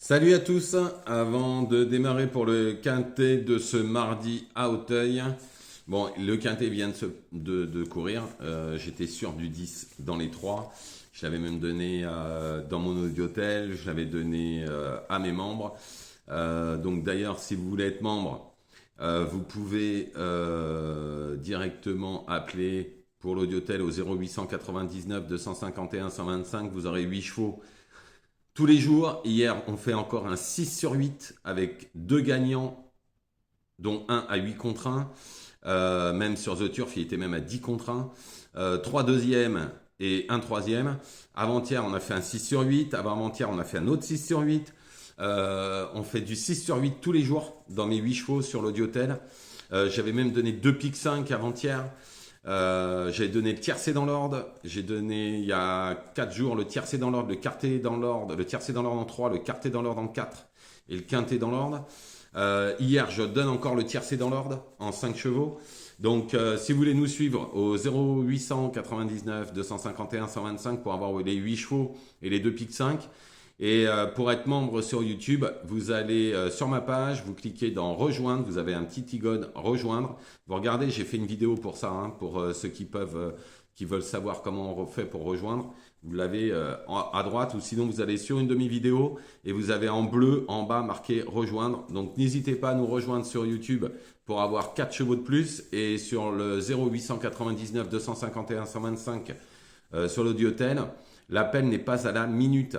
Salut à tous, avant de démarrer pour le quintet de ce mardi à Auteuil. Bon, le quintet vient de courir, j'étais sûr du 10 dans les trois. Je l'avais même donné dans mon audiotel, je l'avais donné à mes membres. Donc d'ailleurs, si vous voulez être membre, vous pouvez directement appeler pour l'audiotel au 0899 251 125, vous aurez 8 chevaux tous les jours. Hier, on fait encore un 6 sur 8 avec deux gagnants, dont un à 8 contre 1. Même sur The Turf, il était même à 10 contre 1. 3 deuxièmes et un troisième. Avant-hier, on a fait un 6 sur 8. Avant-hier, on a fait un autre 6 sur 8. On fait du 6 sur 8 tous les jours dans mes 8 chevaux sur l'audiotel. J'avais même donné 2 piques 5 avant-hier. J'ai donné le tiercé dans l'ordre. J'ai donné il y a 4 jours le tiercé dans l'ordre, le quarté dans l'ordre, le tiercé dans l'ordre en 3, le quarté dans l'ordre en 4 et le quinté dans l'ordre. Hier, je donne encore le tiercé dans l'ordre en 5 chevaux. Donc, si vous voulez nous suivre au 0899 251 125 pour avoir les 8 chevaux et les 2 piques 5. Et pour être membre sur YouTube, vous allez sur ma page, vous cliquez dans rejoindre, vous avez un petit icône rejoindre. Vous regardez, j'ai fait une vidéo pour ça, pour ceux qui veulent savoir comment on fait pour rejoindre. Vous l'avez à droite ou sinon vous allez sur une de mes vidéos et vous avez en bleu en bas marqué rejoindre. Donc n'hésitez pas à nous rejoindre sur YouTube pour avoir 4 chevaux de plus et sur le 0899 251 125 sur l'audiotel. L'appel n'est pas à la minute.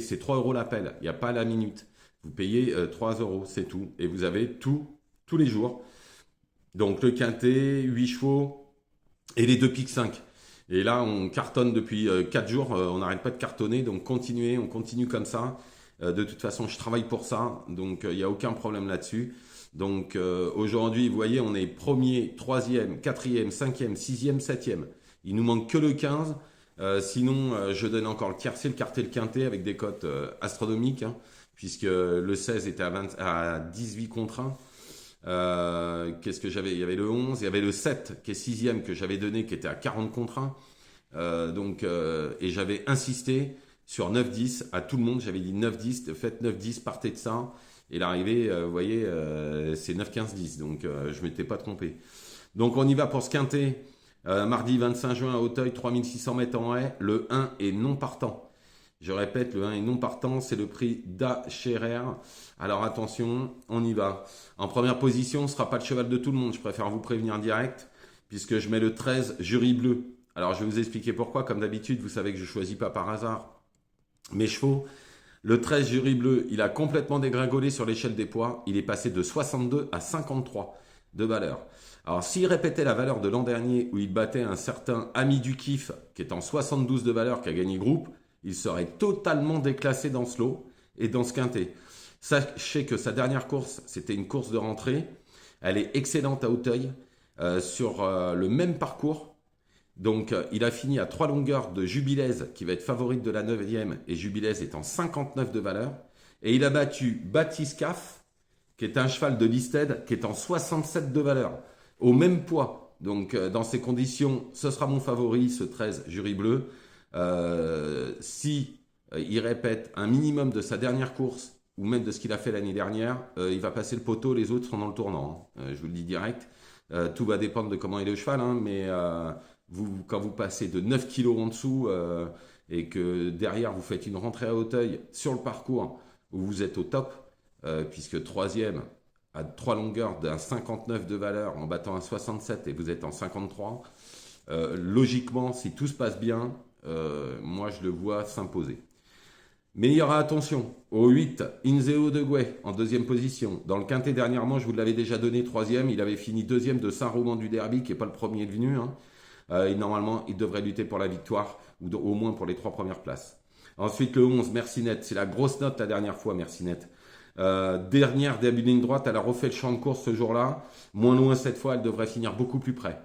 C'est 3 euros l'appel. Il n'y a pas à la minute. Vous payez 3 euros, c'est tout. Et vous avez tout, tous les jours. Donc le quintet, 8 chevaux et les 2 piques 5. Et là, on cartonne depuis 4 jours. On n'arrête pas de cartonner. Donc continuez, on continue comme ça. De toute façon, je travaille pour ça. Donc il n'y a aucun problème là-dessus. Donc aujourd'hui, vous voyez, on est premier, troisième, quatrième, cinquième, sixième, septième. Il nous manque que le 15. Sinon, je donne encore le tiercé, le quarté, le quinté avec des cotes astronomiques, puisque le 16 était à 18 contre 1. Qu'est-ce que j'avais? Il y avait le 11, il y avait le 7 qui est sixième que j'avais donné qui était à 40 contre 1. Et j'avais insisté sur 9-10 à tout le monde. J'avais dit 9-10, faites 9-10, partez de ça. Et l'arrivée, vous voyez, c'est 9-15-10. Donc je ne m'étais pas trompé. Donc on y va pour ce quinté. Mardi 25 juin à Auteuil, 3600 mètres en haie. Le 1 est non partant. Je répète, le 1 est non partant. C'est le prix d'Acherer. Alors attention, on y va. En première position, ce ne sera pas le cheval de tout le monde. Je préfère vous prévenir direct, puisque je mets le 13 Jury Bleu. Alors je vais vous expliquer pourquoi. Comme d'habitude, vous savez que je ne choisis pas par hasard mes chevaux. Le 13 Jury Bleu, il a complètement dégringolé sur l'échelle des poids. Il est passé de 62 à 53 de valeur. Alors, s'il répétait la valeur de l'an dernier où il battait un certain Ami du Kiff qui est en 72 de valeur, qui a gagné groupe, il serait totalement déclassé dans ce lot et dans ce quintet. Sachez que sa dernière course, c'était une course de rentrée. Elle est excellente à Auteuil sur le même parcours. Donc, il a fini à 3 longueurs de Jubilaise qui va être favorite de la 9e et Jubilaise est en 59 de valeur. Et il a battu Batiscaf qui est un cheval de Listed qui est en 67 de valeur, au même poids. Donc, dans ces conditions, ce sera mon favori, ce 13 Jury Bleu. Si il répète un minimum de sa dernière course, ou même de ce qu'il a fait l'année dernière, il va passer le poteau, les autres sont dans le tournant. Je vous le dis direct. Tout va dépendre de comment est le cheval, mais quand vous passez de 9 kilos en dessous et que derrière vous faites une rentrée à Auteuil sur le parcours où vous êtes au top, puisque troisième à 3 longueurs d'un 59 de valeur en battant un 67 et vous êtes en 53, logiquement, si tout se passe bien, moi je le vois s'imposer. Mais il y aura attention au 8, Inzeo de Gouet en deuxième position. Dans le quintet dernièrement, je vous l'avais déjà donné troisième. Il avait fini deuxième de Saint-Roman du Derby, qui n'est pas le premier venu. Normalement, il devrait lutter pour la victoire, ou au moins pour les 3 premières places. Ensuite, le 11, Mercinette. C'est la grosse note la dernière fois, Mercinette. Dernière début de ligne droite, elle a refait le champ de course ce jour-là. Moins loin cette fois, elle devrait finir beaucoup plus près.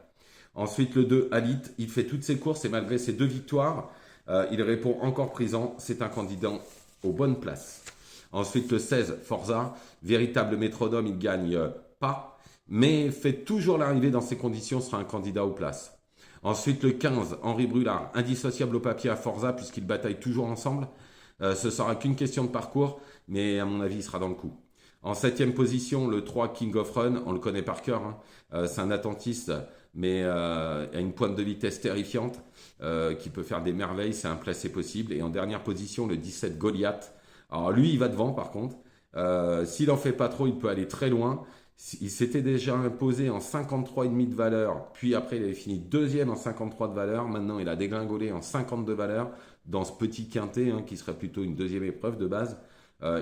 Ensuite, le 2, Alit. Il fait toutes ses courses et malgré ses 2 victoires, il répond encore présent. C'est un candidat aux bonnes places. Ensuite, le 16, Forza. Véritable métronome, il ne gagne pas, mais fait toujours l'arrivée dans ces conditions, sera un candidat aux places. Ensuite, le 15, Henri Brulard. Indissociable au papier à Forza, puisqu'ils bataillent toujours ensemble. Ce sera qu'une question de parcours, mais à mon avis, il sera dans le coup. En septième position, le 3 King of Run, on le connaît par cœur, hein. C'est un attentiste, mais a une pointe de vitesse terrifiante, qui peut faire des merveilles, c'est un placé possible. Et en dernière position, le 17 Goliath. Alors lui, il va devant par contre. S'il en fait pas trop, il peut aller très loin. Il s'était déjà imposé en 53,5 de valeur, puis après il avait fini deuxième en 53 de valeur. Maintenant, il a dégringolé en 50 de valeur dans ce petit quintet, hein, qui serait plutôt une deuxième épreuve de base.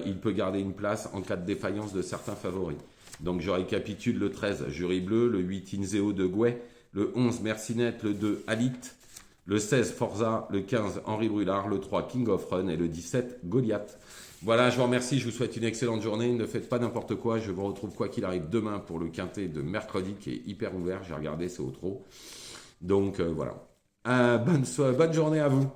Il peut garder une place en cas de défaillance de certains favoris. Donc je récapitule: le 13 Jury Bleu, le 8 Inzeo de Gouet, le 11 Mercinet, le 2 Alit, le 16 Forza, le 15 Henri Brulard, le 3 King of Run et le 17 Goliath. Voilà, je vous remercie, je vous souhaite une excellente journée. Ne faites pas n'importe quoi, je vous retrouve quoi qu'il arrive demain pour le quintet de mercredi qui est hyper ouvert. J'ai regardé, c'est au trot. Donc voilà. Bonne journée à vous.